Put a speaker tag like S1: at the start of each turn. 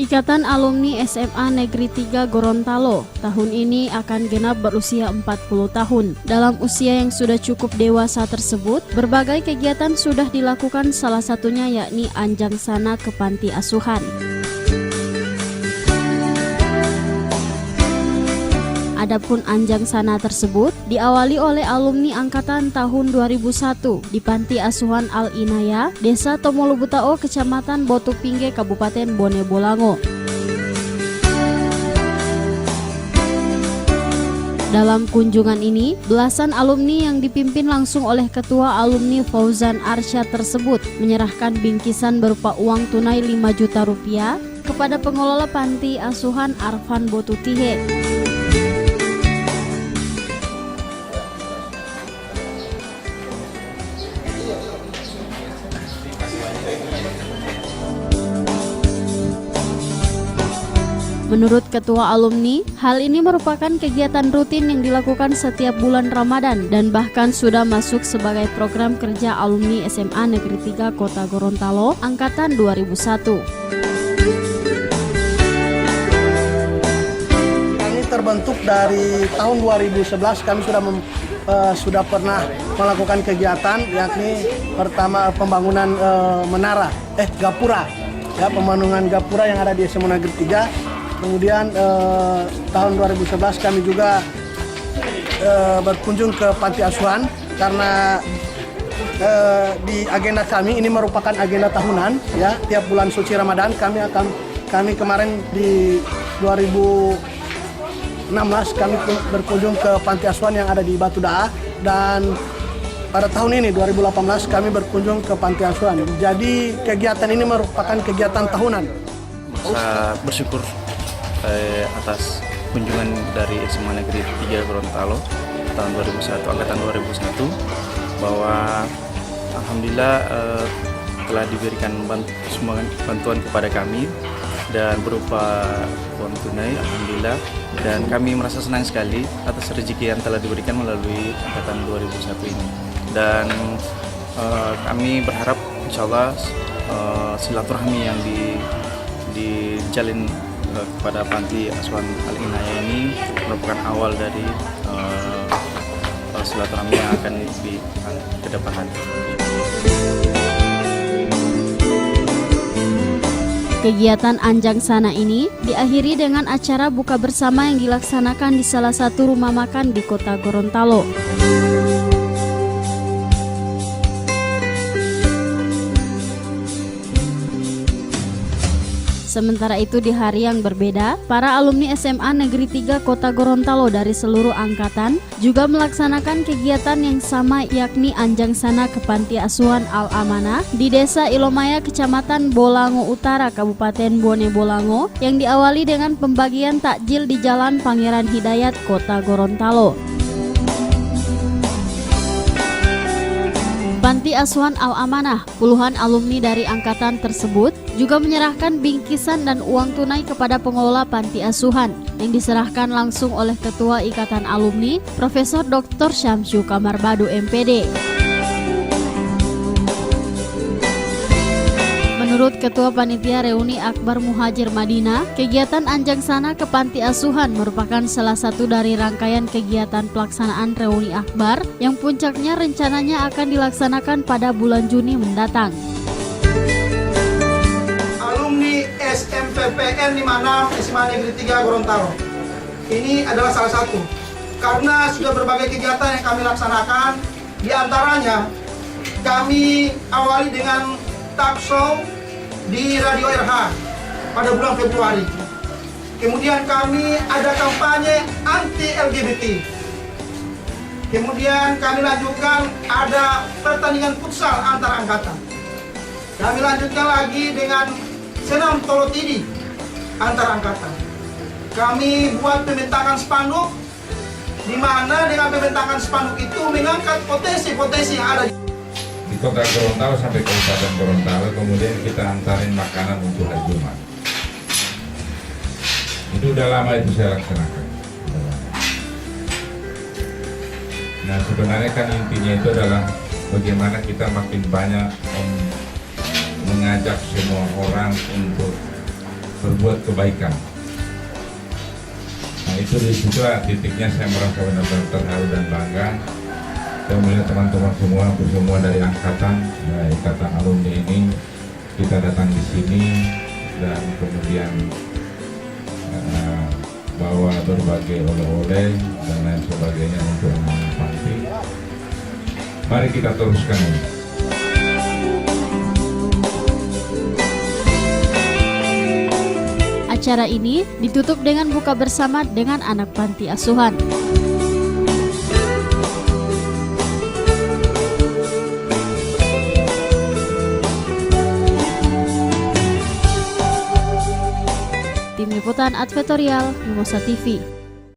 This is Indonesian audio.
S1: Ikatan Alumni SMA Negeri 3 Gorontalo tahun ini akan genap berusia 40 tahun. Dalam usia yang sudah cukup dewasa tersebut, berbagai kegiatan sudah dilakukan, salah satunya yakni Anjang Sana ke Panti Asuhan. Adapun Anjang Sana tersebut diawali oleh alumni angkatan tahun 2001 di Panti Asuhan Al-Inaya, Desa Tomolubutao, Kecamatan Botupingge, Kabupaten Bone Bolango. Dalam kunjungan ini, belasan alumni yang dipimpin langsung oleh Ketua Alumni Fauzan Arsyad tersebut menyerahkan bingkisan berupa uang tunai 5 juta rupiah kepada pengelola Panti Asuhan Arfan Botutihe. Menurut Ketua Alumni, hal ini merupakan kegiatan rutin yang dilakukan setiap bulan Ramadan dan bahkan sudah masuk sebagai program kerja alumni SMA Negeri 3 Kota Gorontalo Angkatan 2001.
S2: Kami terbentuk dari tahun 2011, kami sudah pernah melakukan kegiatan, yakni pertama pembangunan gapura, pembangunan gapura yang ada di SMA Negeri 3. Kemudian tahun 2011 kami juga berkunjung ke Panti Asuhan karena di agenda kami ini merupakan agenda tahunan, ya, tiap bulan suci Ramadan kami kemarin di 2016 kami berkunjung ke Panti Asuhan yang ada di Batu Daa, dan pada tahun ini 2018 kami berkunjung ke Panti Asuhan. Jadi kegiatan ini merupakan kegiatan tahunan.
S3: Saya bersyukur atas kunjungan dari SMA Negeri 3 Gorontalo tahun 2001, angkatan 2001, bahwa alhamdulillah telah diberikan bantuan kepada kami dan berupa uang tunai, alhamdulillah, dan kami merasa senang sekali atas rezeki yang telah diberikan melalui angkatan 2001 ini. Dan kami berharap insyaallah silaturahmi yang dijalin kepada Panti Asuhan Al-Inaya ini merupakan awal dari silaturahmi yang akan ke depan nanti.
S1: Kegiatan Anjang Sana ini diakhiri dengan acara buka bersama yang dilaksanakan di salah satu rumah makan di Kota Gorontalo. Sementara itu di hari yang berbeda, para alumni SMA Negeri 3 Kota Gorontalo dari seluruh angkatan juga melaksanakan kegiatan yang sama, yakni Anjang Sana ke Panti Asuhan Al-Amanah di Desa Ilomaya, Kecamatan Bolango Utara, Kabupaten Bone Bolango, yang diawali dengan pembagian takjil di Jalan Pangeran Hidayat, Kota Gorontalo. Panti Asuhan Al-Amanah, puluhan alumni dari angkatan tersebut juga menyerahkan bingkisan dan uang tunai kepada pengelola Panti Asuhan yang diserahkan langsung oleh Ketua Ikatan Alumni Profesor Dr. Syamsu Kamarbadu MPD. Menurut Ketua Panitia Reuni Akbar Muhajir Madinah, kegiatan Anjang Sana ke Panti Asuhan merupakan salah satu dari rangkaian kegiatan pelaksanaan Reuni Akbar yang puncaknya rencananya akan dilaksanakan pada bulan Juni mendatang.
S4: Alumni SMPPN 56 SMA Negeri 3 Gorontalo ini adalah salah satu, karena sudah berbagai kegiatan yang kami laksanakan. Di antaranya kami awali dengan talk show di Radio RH pada bulan Februari. Kemudian kami ada kampanye anti-LGBT. Kemudian kami lanjutkan ada pertandingan futsal antar angkatan. Kami lanjutkan lagi dengan senam tolotidi antar angkatan. Kami buat pembentakan spanduk, di mana dengan pembentakan spanduk itu mengangkat potensi-potensi yang ada
S5: di Kota Gorontalo sampai Kabupaten Gorontalo. Kemudian kita antarin makanan untuk hari Jumat. Itu udah lama itu saya laksanakan. Nah, sebenarnya kan intinya itu adalah bagaimana kita makin banyak mengajak semua orang untuk berbuat kebaikan. Nah itu disitulah titiknya saya merasa benar-benar terharu dan bangga. Saya melihat teman-teman semua dari angkatan, ikatan alumni ini, kita datang di sini dan kemudian bawa berbagai oleh-oleh dan lain sebagainya untuk anak-anak panti. Mari kita teruskan ini.
S1: Acara ini ditutup dengan buka bersama dengan anak panti asuhan. Tim Liputan Advertorial Mimosa TV.